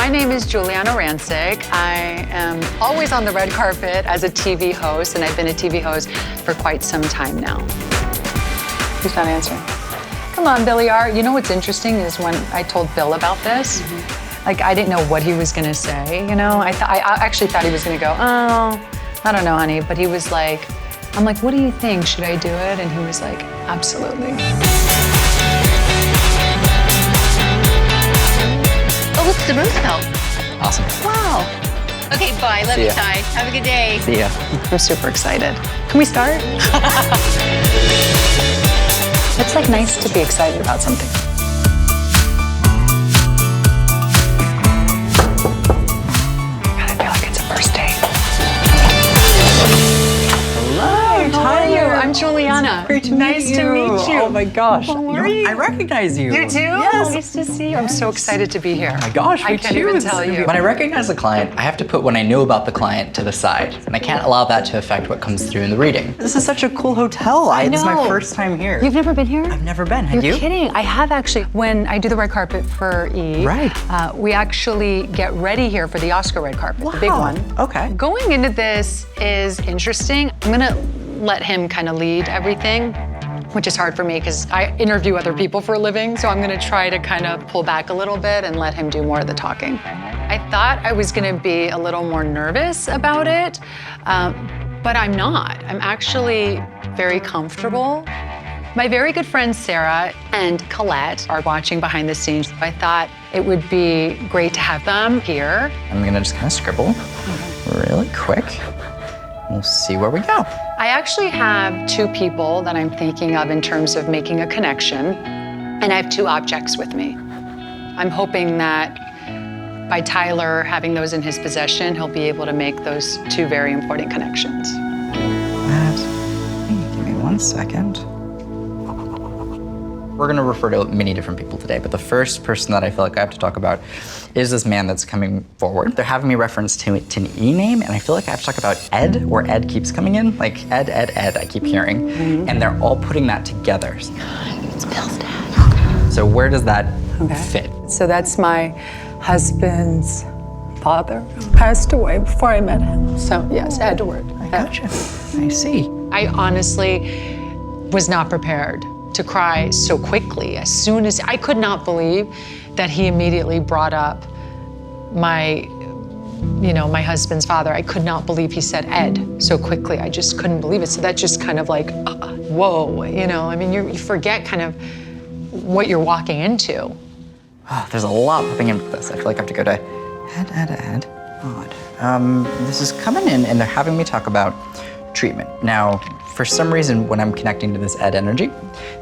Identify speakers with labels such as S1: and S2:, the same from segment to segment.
S1: My name is Giuliana Rancic. I am always on the red carpet as a TV host, and I've been a TV host for quite some time now. Who's not answering? Come on, Billy R. You know what's interesting is when I told Bill about this, like I didn't know what he was gonna say, you know? I actually thought he was gonna go, oh, I don't know, honey, but he was like, I'm like, what do you think? Should I do it? And he was like, absolutely.
S2: Oh, look, the Roosevelt.
S3: Awesome.
S2: Wow. Okay, bye. Love you, Ty. Have a good day.
S3: See ya.
S1: I'm super excited. Can we start? It's like nice to be excited about something. God, I feel like it's a first date.
S3: Hello,
S1: How are you? I'm Giuliana.
S3: Great to meet
S1: Nice
S3: you.
S1: to meet you.
S3: Oh my gosh.
S1: How are you?
S3: I recognize you.
S1: You too?
S3: Yes.
S1: Nice to see you. I'm so excited to be here.
S3: Oh my gosh,
S1: I
S3: me
S1: can't
S3: too.
S1: even
S3: This is
S1: tell
S3: gonna be-
S1: you.
S3: When I recognize a client, I have to put what I know about the client to the side, and I can't allow that to affect what comes through in the reading. This is such a cool hotel. This is my
S1: know.
S3: first time here.
S1: You've never been here?
S3: I've never been. Have
S1: You're
S3: you?
S1: kidding. I have actually. When I do the red carpet for E,
S3: Right.
S1: We actually get ready here for the Oscar red carpet, the big
S3: Wow.
S1: one.
S3: Okay.
S1: Going into this is interesting. I'm gonna let him kind of lead everything, which is hard for me because I interview other people for a living, so I'm gonna try to kind of pull back a little bit and let him do more of the talking. I thought I was gonna be a little more nervous about it, but I'm not. I'm actually very comfortable. My very good friends Sarah and Colette are watching behind the scenes. I thought it would be great to have them here.
S3: I'm gonna just kind of scribble really quick. We'll see where we go.
S1: I actually have two people that I'm thinking of in terms of making a connection, and I have two objects with me. I'm hoping that by Tyler having those in his possession, he'll be able to make those two very important connections.
S3: Give me 1 second. We're gonna refer to many different people today, but the first person that I feel like I have to talk about is this man that's coming forward. They're having me reference to an E name, and I feel like I have to talk about Ed, where Ed keeps coming in. Like Ed, I keep hearing. And they're all putting that together.
S2: It's Bill's dad.
S3: So where does that fit?
S1: So that's my husband's father, who passed away before I met him. So yes, Edward.
S3: I gotcha. I see.
S1: I honestly was not prepared to cry so quickly. As soon as, I could not believe that he immediately brought up my husband's father. I could not believe he said Ed so quickly. I just couldn't believe it. So that just kind of like, whoa, I mean, you forget kind of what you're walking into.
S3: Oh, there's a lot popping in with this. I feel like I have to go to Ed. Odd. This is coming in, and they're having me talk about treatment. Now, for some reason, when I'm connecting to this Ed energy,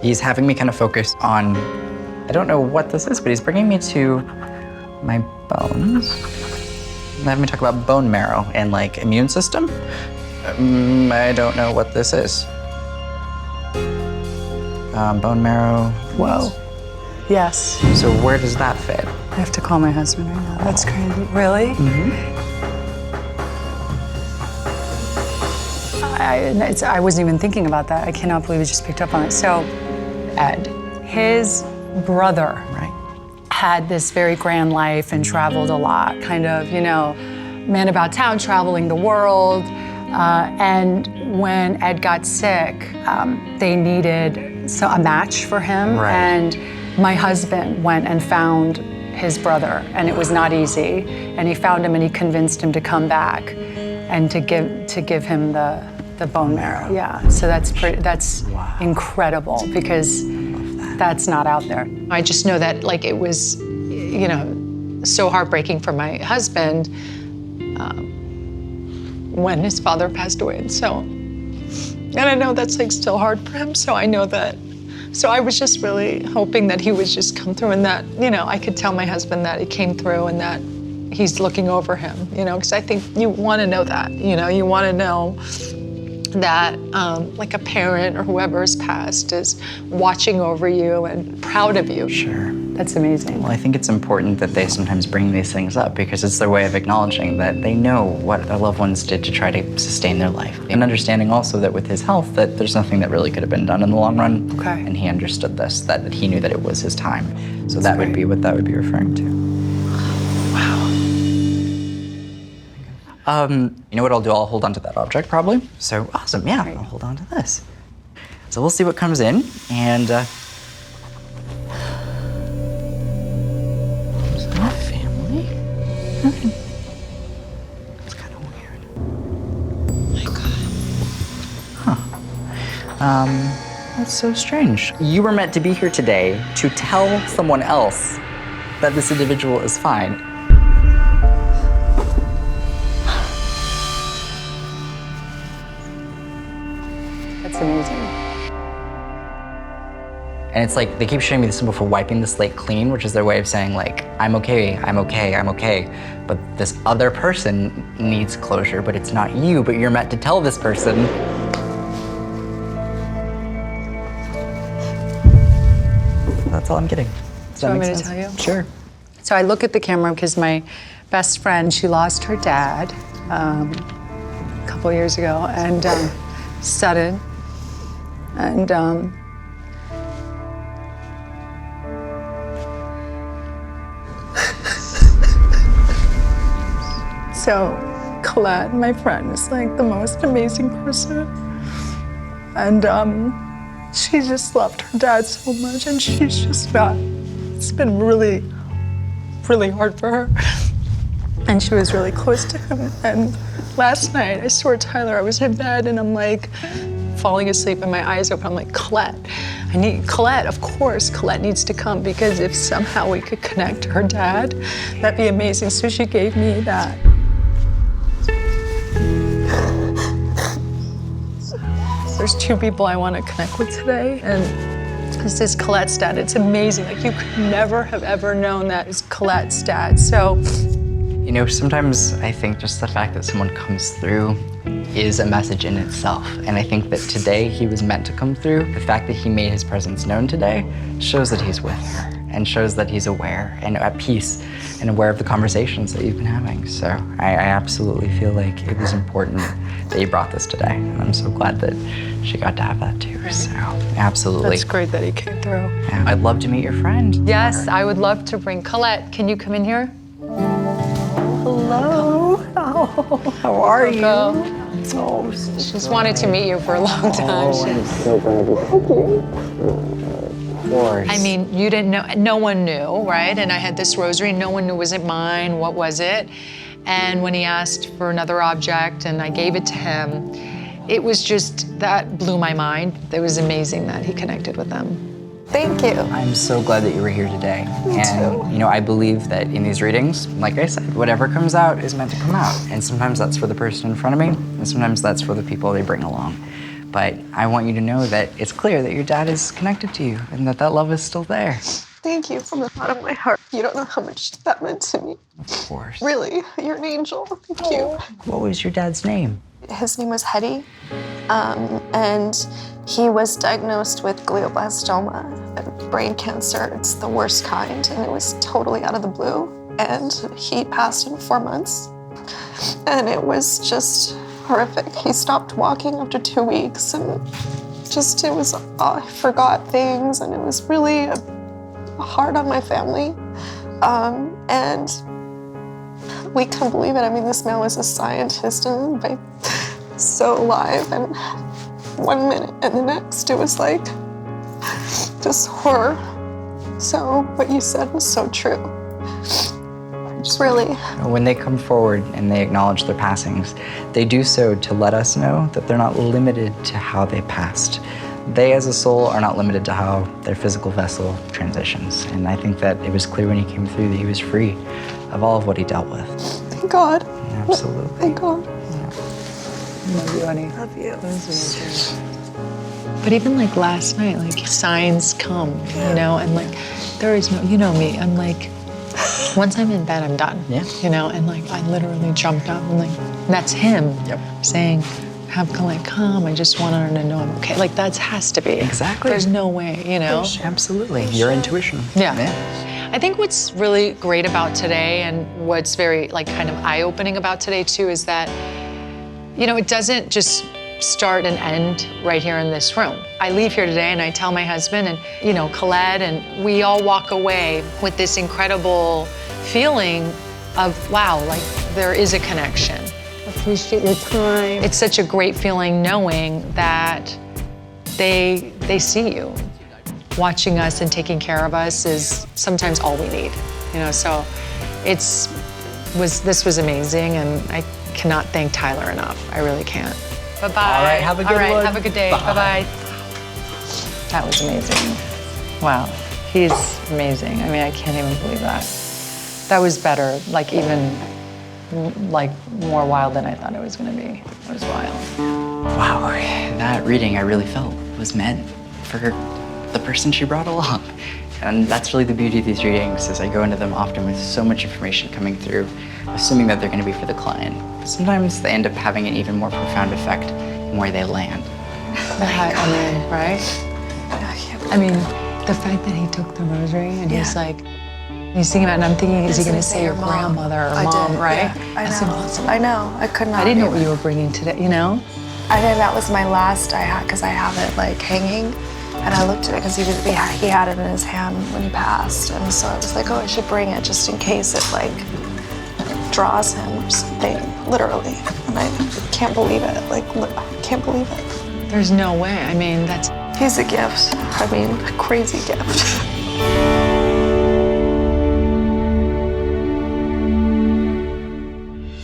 S3: he's having me kind of focus on, I don't know what this is, but he's bringing me to my bones. He's having me talk about bone marrow and like immune system. I don't know what this is. Bone marrow.
S1: Whoa. Yes.
S3: So where does that fit?
S1: I have to call my husband right now. That's crazy. Really?
S3: Mm-hmm.
S1: I wasn't even thinking about that. I cannot believe he just picked up on it. So, Ed, his brother had this very grand life and traveled a lot, kind of, man about town, traveling the world. And when Ed got sick, they needed a match for him.
S3: Right.
S1: And my husband went and found his brother, and it was not easy. And he found him, and he convinced him to come back and to give him the bone marrow. Yeah, so that's incredible, because that's not out there. I just know that it was, so heartbreaking for my husband when his father passed away. And I know that's still hard for him. So I know that. So I was just really hoping that he would just come through, and that I could tell my husband that he came through and that he's looking over him. Because I think you want to know that. You want to know that a parent or whoever has passed is watching over you and proud of you.
S3: Sure.
S1: That's amazing.
S3: Well, I think it's important that they sometimes bring these things up, because it's their way of acknowledging that they know what their loved ones did to try to sustain their life. And understanding also that with his health, that there's nothing that really could have been done in the long run.
S1: Okay.
S3: And he understood this, that he knew that it was his time. So that would be what that would be referring to.
S1: Wow.
S3: You know what I'll do? I'll hold on to that object probably. So awesome, yeah, I'll hold on to this. So we'll see what comes in, and so family. Nothing. It's kind of weird. Oh my God. That's so strange. You were meant to be here today to tell someone else that this individual is fine.
S1: That's amazing.
S3: And it's like, they keep showing me the symbol for wiping the slate clean, which is their way of saying like, I'm okay, I'm okay, I'm okay. But this other person needs closure, but it's not you, but you're meant to tell this person. That's all I'm getting. Does that
S1: Do you want
S3: make
S1: me to
S3: sense?
S1: tell you?
S3: Sure.
S1: So I look at the camera because my best friend, she lost her dad a couple years ago, and sudden. And so Colette, my friend, is like the most amazing person. And she just loved her dad so much, and she's just not, it's been really, really hard for her. And she was really close to him. And last night, I swear, Tyler, I was in bed and I'm like falling asleep and my eyes open. I'm like, Colette, I need Colette, of course. Colette needs to come because if somehow we could connect to her dad, that'd be amazing. So she gave me that. There's two people I want to connect with today, and this is Colette's dad. It's amazing. Like, you could never have ever known that is Colette's dad. So,
S3: You know, sometimes I think just the fact that someone comes through is a message in itself. And I think that today he was meant to come through. The fact that he made his presence known today shows that he's with her and shows that he's aware and at peace and aware of the conversations that you've been having. So I absolutely feel like it was important that you brought this today. And I'm so glad that she got to have that too. So absolutely.
S1: that's great that he came through.
S3: Yeah, I'd love to meet your friend.
S1: Yes, I would love to bring Colette. Can you come in here?
S3: Hello. Oh, how are you?
S1: Go.
S3: Oh,
S1: She's wanted to meet you for a long time.
S3: of course.
S1: I mean, you didn't know, no one knew, right? And I had this rosary, no one knew, was it mine? What was it? And when he asked for another object and I gave it to him, it was just, that blew my mind. It was amazing that he connected with them.
S4: Thank you.
S3: I'm so glad that you were here today. And you know, I believe that in these readings, like I said, whatever comes out is meant to come out. And sometimes that's for the person in front of me, and sometimes that's for the people they bring along. But I want you to know that it's clear that your dad is connected to you and that that love is still there.
S4: Thank you from the bottom of my heart. You don't know how much that meant to me.
S3: Of course.
S4: Really, you're an angel. Thank you.
S3: What was your dad's name?
S4: His name was Hetty, and he was diagnosed with glioblastoma, brain cancer. It's the worst kind, and it was totally out of the blue. And he passed in 4 months, and it was just horrific. He stopped walking after 2 weeks, and just it was, I forgot things, and it was really hard on my family. And we couldn't believe it. I mean, this man was a scientist and so alive, and 1 minute and the next it was like just horror. So what you said was so true. Just really.
S3: When they come forward and they acknowledge their passings, they do so to let us know that they're not limited to how they passed. They as a soul are not limited to how their physical vessel transitions. And I think that it was clear when he came through that he was free of all of what he dealt with.
S4: Thank God.
S3: Absolutely.
S4: Thank God.
S1: Love you, honey.
S4: Love you.
S1: But even like last night, like signs come, you know, and like there is no, you know me, I'm like, once I'm in bed, I'm done.
S3: Yeah.
S1: You know, and like I literally jumped up and like, that's him saying, have Colette come, I just want her to know I'm okay. Like that has to be.
S3: Exactly.
S1: There's no way, you know?
S3: Absolutely. Your intuition.
S1: Yeah. I think what's really great about today and what's very like kind of eye-opening about today too is that, you know, it doesn't just start and end right here in this room. I leave here today and I tell my husband and, you know, Colette, and we all walk away with this incredible feeling of, wow, like there is a connection. appreciate your time. It's such a great feeling knowing that they see you. Watching us and taking care of us is sometimes all we need, so this was amazing, and I cannot thank Tyler enough. I really can't. Bye-bye.
S3: All right, have a good one.
S1: Have a good day.
S3: Bye.
S1: Bye-bye. That was amazing. Wow, he's amazing. I mean, I can't even believe that. That was better, even more wild than I thought it was gonna be. It was wild.
S3: Wow, that reading I really felt was meant for the person she brought along. And that's really the beauty of these readings, is I go into them often with so much information coming through, assuming that they're gonna be for the client. Sometimes they end up having an even more profound effect in where they land.
S1: Right? I mean, the fact that he took the rosary and he's thinking about it, and I'm thinking, is he gonna say your grandmother or mom, right?
S4: Yeah, I
S1: That's
S4: know.
S1: impossible.
S4: I know. I could not.
S1: I didn't know what you were bringing today,
S4: I think that was my last I had, because I have it hanging, and I looked at it because he had it in his hand when he passed, and so I was like, oh, I should bring it just in case it draws him or something, literally. And I can't believe it. I can't believe it.
S1: There's no way. I mean,
S4: He's a gift. I mean, a crazy gift.